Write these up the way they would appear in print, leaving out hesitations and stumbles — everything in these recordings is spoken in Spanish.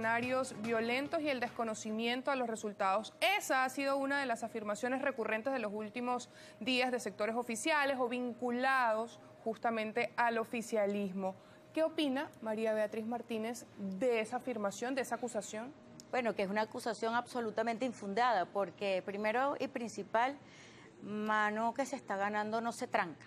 escenarios violentos y el desconocimiento a los resultados. Esa ha sido una de las afirmaciones recurrentes de los últimos días de sectores oficiales o vinculados justamente al oficialismo. ¿Qué opina María Beatriz Martínez de esa afirmación, de esa acusación? Bueno, que es una acusación absolutamente infundada, porque primero y principal, mano que se está ganando no se tranca.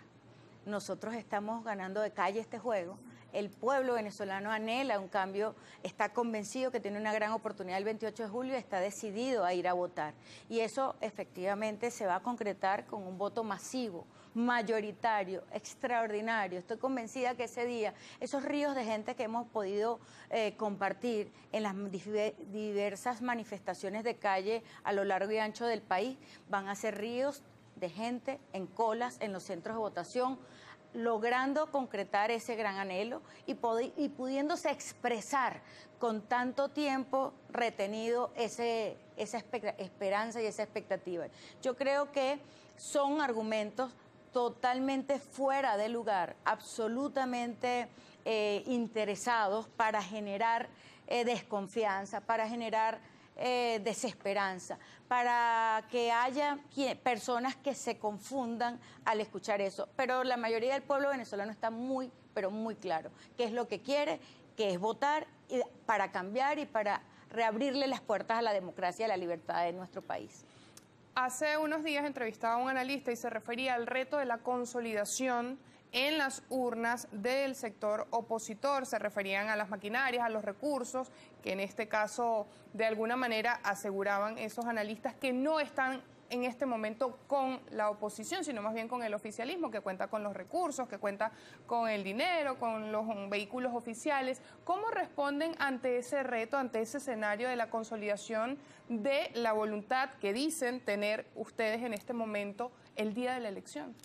Nosotros estamos ganando de calle este juego. El pueblo venezolano anhela un cambio, está convencido que tiene una gran oportunidad el 28 de julio y está decidido a ir a votar. Y eso efectivamente se va a concretar con un voto masivo, mayoritario, extraordinario. Estoy convencida que ese día, esos ríos de gente que hemos podido compartir en las diversas manifestaciones de calle a lo largo y ancho del país, van a ser ríos de gente en colas en los centros de votación, logrando concretar ese gran anhelo y pudiéndose expresar con tanto tiempo retenido esa esperanza y esa expectativa. Yo creo que son argumentos totalmente fuera de lugar, absolutamente interesados para generar desconfianza, para generar desesperanza, para que haya personas que se confundan al escuchar eso. Pero la mayoría del pueblo venezolano está muy, pero muy claro qué es lo que quiere, que es votar para cambiar y para reabrirle las puertas a la democracia y a la libertad de nuestro país. Hace unos días entrevistaba a un analista y se refería al reto de la consolidación en las urnas del sector opositor. Se referían a las maquinarias, a los recursos, que en este caso de alguna manera aseguraban esos analistas que no están en este momento con la oposición, sino más bien con el oficialismo, que cuenta con los recursos, que cuenta con el dinero, con los vehículos oficiales. ¿Cómo responden ante ese reto, ante ese escenario de la consolidación de la voluntad que dicen tener ustedes en este momento el día de la elección?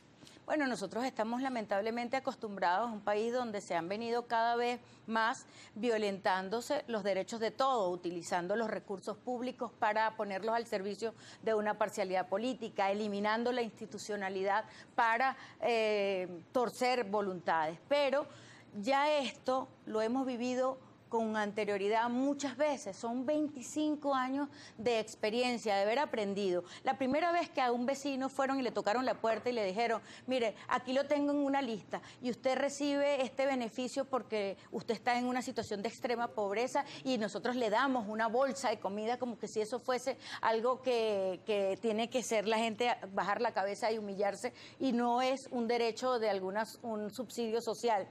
Bueno, nosotros estamos lamentablemente acostumbrados a un país donde se han venido cada vez más violentándose los derechos de todos, utilizando los recursos públicos para ponerlos al servicio de una parcialidad política, eliminando la institucionalidad para torcer voluntades. Pero ya esto lo hemos vivido con anterioridad muchas veces. Son 25 años de experiencia, de haber aprendido. La primera vez que a un vecino fueron y le tocaron la puerta y le dijeron, mire, aquí lo tengo en una lista y usted recibe este beneficio porque usted está en una situación de extrema pobreza y nosotros le damos una bolsa de comida, como que si eso fuese algo que tiene que ser la gente bajar la cabeza y humillarse, y no es un derecho de un subsidio social.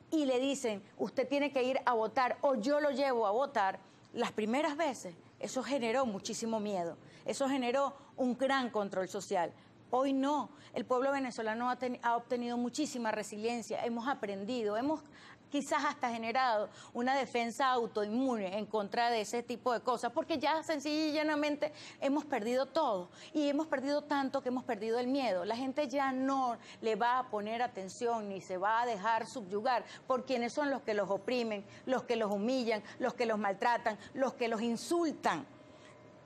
Y le dicen, usted tiene que ir a votar o yo lo llevo a votar, las primeras veces eso generó muchísimo miedo, eso generó un gran control social. Hoy no, el pueblo venezolano ha obtenido muchísima resiliencia, hemos aprendido, hemos quizás hasta generado una defensa autoinmune en contra de ese tipo de cosas, porque ya sencilla y llanamente hemos perdido todo, y hemos perdido tanto que hemos perdido el miedo. La gente ya no le va a poner atención ni se va a dejar subyugar por quienes son los que los oprimen, los que los humillan, los que los maltratan, los que los insultan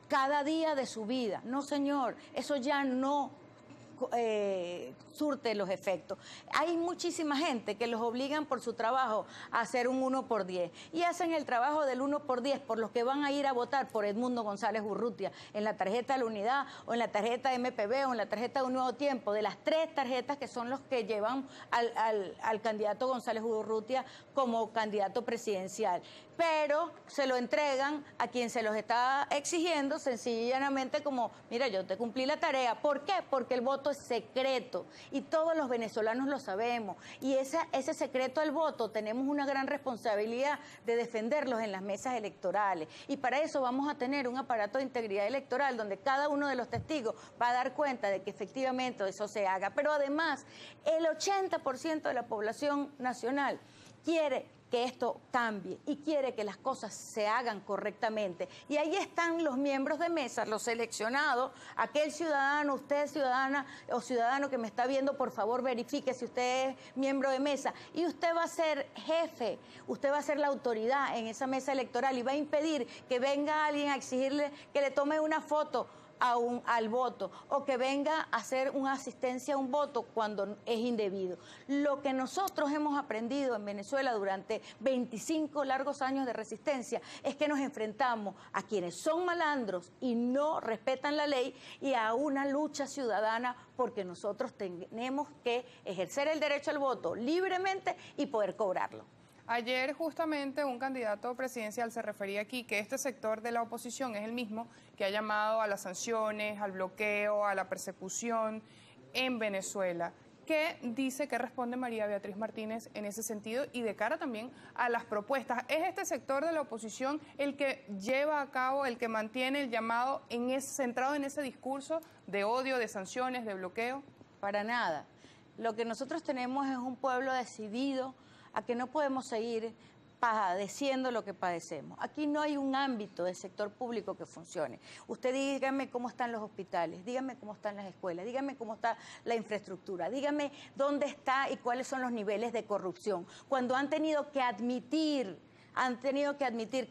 cada día de su vida. No, señor, eso ya no surte los efectos. Hay muchísima gente que los obligan por su trabajo a hacer un 1x10 y hacen el trabajo del 1x10 por los que van a ir a votar por Edmundo González Urrutia en la tarjeta de la Unidad o en la tarjeta de MPB o en la tarjeta de Un Nuevo Tiempo, de las 3 tarjetas que son los que llevan al candidato González Urrutia como candidato presidencial, pero se lo entregan a quien se los está exigiendo sencillamente y llanamente como, mira, yo te cumplí la tarea. ¿Por qué? Porque el voto es secreto y todos los venezolanos lo sabemos, y ese secreto del voto tenemos una gran responsabilidad de defenderlos en las mesas electorales, y para eso vamos a tener un aparato de integridad electoral donde cada uno de los testigos va a dar cuenta de que efectivamente eso se haga. Pero además el 80% de la población nacional quiere que esto cambie y quiere que las cosas se hagan correctamente. Y ahí están los miembros de mesa, los seleccionados, aquel ciudadano, usted ciudadana o ciudadano que me está viendo, por favor verifique si usted es miembro de mesa. Y usted va a ser jefe, usted va a ser la autoridad en esa mesa electoral y va a impedir que venga alguien a exigirle que le tome una foto al voto o que venga a hacer una asistencia a un voto cuando es indebido. Lo que nosotros hemos aprendido en Venezuela durante 25 largos años de resistencia es que nos enfrentamos a quienes son malandros y no respetan la ley y a una lucha ciudadana porque nosotros tenemos que ejercer el derecho al voto libremente y poder cobrarlo. Ayer justamente un candidato presidencial se refería aquí que este sector de la oposición es el mismo que ha llamado a las sanciones, al bloqueo, a la persecución en Venezuela. ¿Qué dice, qué responde María Beatriz Martínez en ese sentido y de cara también a las propuestas? ¿Es este sector de la oposición el que lleva a cabo, el que mantiene el llamado centrado en ese discurso de odio, de sanciones, de bloqueo? Para nada. Lo que nosotros tenemos es un pueblo decidido a que no podemos seguir padeciendo lo que padecemos. Aquí no hay un ámbito del sector público que funcione. Usted dígame cómo están los hospitales, dígame cómo están las escuelas, dígame cómo está la infraestructura, dígame dónde está y cuáles son los niveles de corrupción. Cuando han tenido que admitir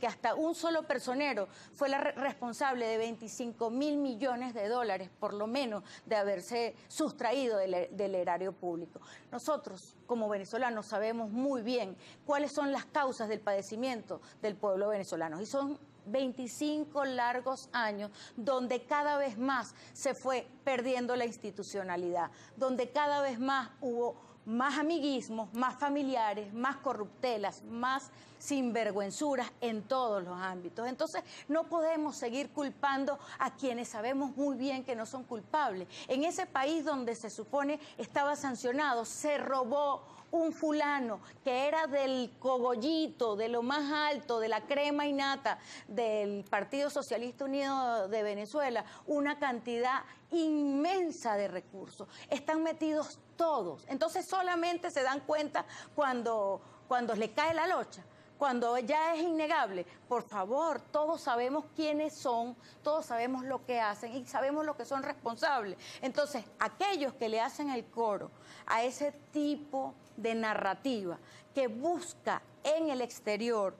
que hasta un solo personero fue la responsable de 25.000 millones de dólares, por lo menos, de haberse sustraído del erario público. Nosotros, como venezolanos, sabemos muy bien cuáles son las causas del padecimiento del pueblo venezolano y son 25 largos años donde cada vez más se fue perdiendo la institucionalidad, donde cada vez más hubo más amiguismos, más familiares, más corruptelas, más sinvergüenzuras en todos los ámbitos. Entonces, no podemos seguir culpando a quienes sabemos muy bien que no son culpables. En ese país donde se supone estaba sancionado, se robó un fulano que era del cogollito, de lo más alto, de la crema innata del Partido Socialista Unido de Venezuela, una cantidad inmensa de recursos. Están metidos todos. Entonces solamente se dan cuenta cuando le cae la locha, cuando ya es innegable. Por favor, todos sabemos quiénes son, todos sabemos lo que hacen y sabemos lo que son responsables. Entonces, aquellos que le hacen el coro a ese tipo de narrativa que busca en el exterior,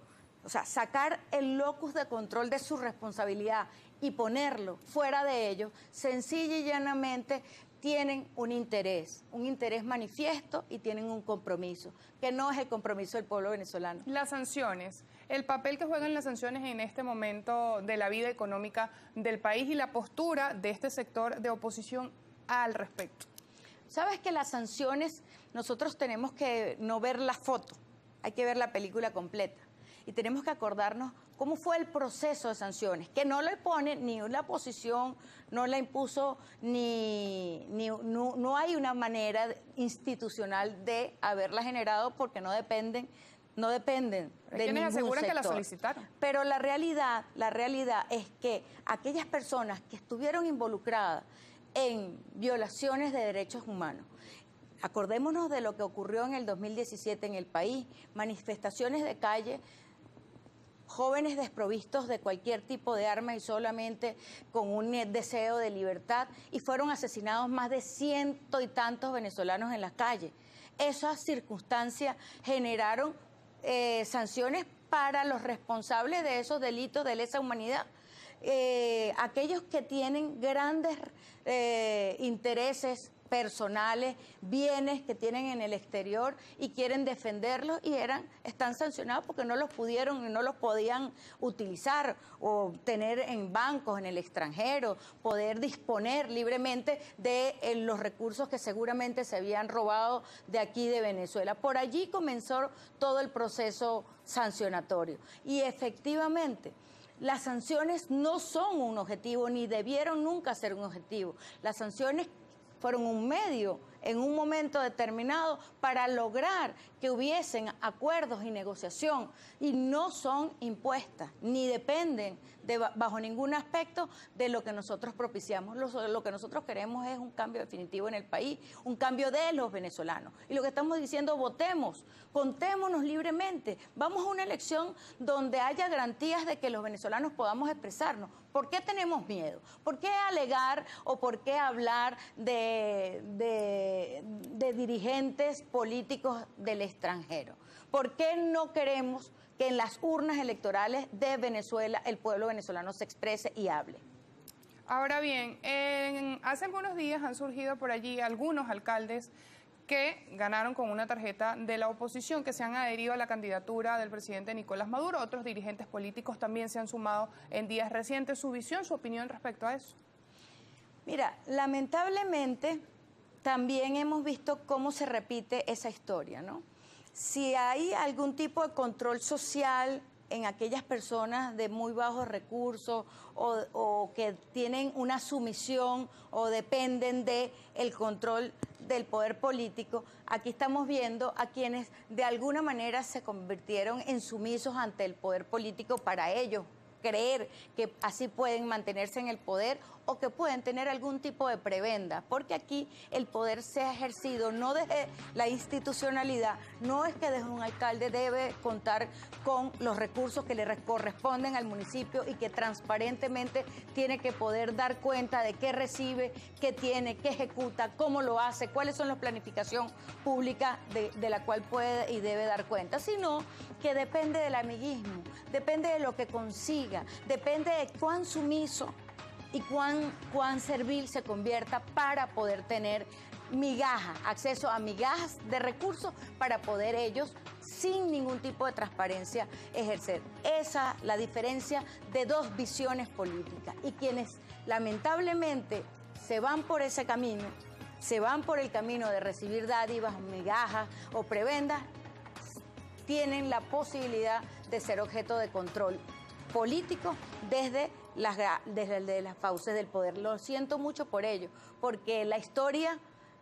o sea, sacar el locus de control de su responsabilidad y ponerlo fuera de ellos, sencilla y llanamente tienen un interés manifiesto y tienen un compromiso, que no es el compromiso del pueblo venezolano. Las sanciones, el papel que juegan las sanciones en este momento de la vida económica del país y la postura de este sector de oposición al respecto. Sabes que las sanciones, nosotros tenemos que no ver la foto, hay que ver la película completa. Y tenemos que acordarnos cómo fue el proceso de sanciones, que no le pone ni la oposición, no la impuso, no hay una manera institucional de haberla generado porque no dependen de ningún aseguran sector. Que la solicitaron. Pero la realidad es que aquellas personas que estuvieron involucradas en violaciones de derechos humanos, acordémonos de lo que ocurrió en el 2017 en el país, manifestaciones de calle, jóvenes desprovistos de cualquier tipo de arma y solamente con un deseo de libertad, y fueron asesinados más de 100 y tantos venezolanos en las calles. Esas circunstancias generaron sanciones para los responsables de esos delitos de lesa humanidad. Aquellos que tienen grandes intereses personales, bienes que tienen en el exterior y quieren defenderlos y están sancionados porque no los pudieron y no los podían utilizar o tener en bancos en el extranjero, poder disponer libremente de los recursos que seguramente se habían robado de aquí de Venezuela. Por allí comenzó todo el proceso sancionatorio y efectivamente las sanciones no son un objetivo ni debieron nunca ser un objetivo. Las sanciones fueron un medio en un momento determinado para lograr que hubiesen acuerdos y negociación y no son impuestas ni dependen bajo ningún aspecto de lo que nosotros propiciamos. Lo que nosotros queremos es un cambio definitivo en el país, un cambio de los venezolanos. Y lo que estamos diciendo, votemos, contémonos libremente, vamos a una elección donde haya garantías de que los venezolanos podamos expresarnos. ¿Por qué tenemos miedo? ¿Por qué alegar o por qué hablar de dirigentes políticos del extranjero? ¿Por qué no queremos que en las urnas electorales de Venezuela el pueblo venezolano se exprese y hable? Ahora bien, hace algunos días han surgido por allí algunos alcaldes que ganaron con una tarjeta de la oposición, que se han adherido a la candidatura del presidente Nicolás Maduro. Otros dirigentes políticos también se han sumado en días recientes. ¿Su visión, su opinión respecto a eso? Mira, lamentablemente también hemos visto cómo se repite esa historia, ¿no? Si hay algún tipo de control social en aquellas personas de muy bajos recursos o que tienen una sumisión o dependen del control del poder político, aquí estamos viendo a quienes de alguna manera se convirtieron en sumisos ante el poder político para ellos creer que así pueden mantenerse en el poder o que pueden tener algún tipo de prebenda, porque aquí el poder se ha ejercido no desde la institucionalidad, no es que desde un alcalde debe contar con los recursos que le corresponden al municipio y que transparentemente tiene que poder dar cuenta de qué recibe, qué tiene, qué ejecuta, cómo lo hace, cuáles son las planificación pública de la cual puede y debe dar cuenta, sino que depende del amiguismo, depende de lo que consiga, depende de cuán sumiso y cuán servil se convierta para poder tener migajas, acceso a migajas de recursos para poder ellos, sin ningún tipo de transparencia, ejercer. Esa es la diferencia de dos visiones políticas. Y quienes lamentablemente se van por ese camino, se van por el camino de recibir dádivas, migajas o prebendas, tienen la posibilidad de ser objeto de control político desde las fauces del poder. Lo siento mucho por ello, porque la historia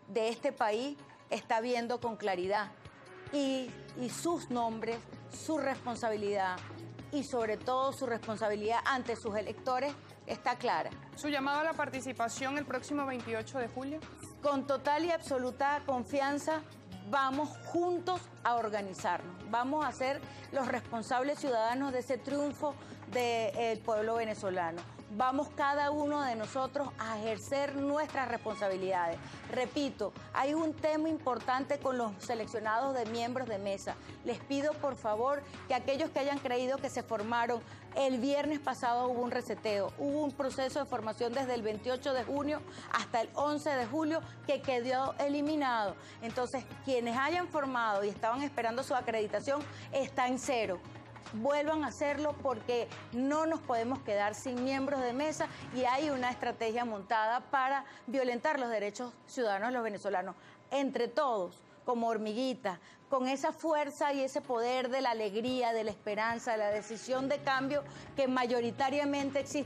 de este país está viendo con claridad y sus nombres, su responsabilidad y sobre todo su responsabilidad ante sus electores está clara. ¿Su llamado a la participación el próximo 28 de julio? Con total y absoluta confianza, vamos juntos a organizarnos, vamos a ser los responsables ciudadanos de ese triunfo del pueblo venezolano. Vamos cada uno de nosotros a ejercer nuestras responsabilidades. Repito, hay un tema importante con los seleccionados de miembros de mesa. Les pido por favor que aquellos que hayan creído que se formaron, el viernes pasado hubo un reseteo, hubo un proceso de formación desde el 28 de junio hasta el 11 de julio que quedó eliminado. Entonces, quienes hayan formado y estaban esperando su acreditación está en cero. Vuelvan a hacerlo porque no nos podemos quedar sin miembros de mesa y hay una estrategia montada para violentar los derechos ciudadanos de los venezolanos. Entre todos, como hormiguitas, con esa fuerza y ese poder de la alegría, de la esperanza, de la decisión de cambio que mayoritariamente existe.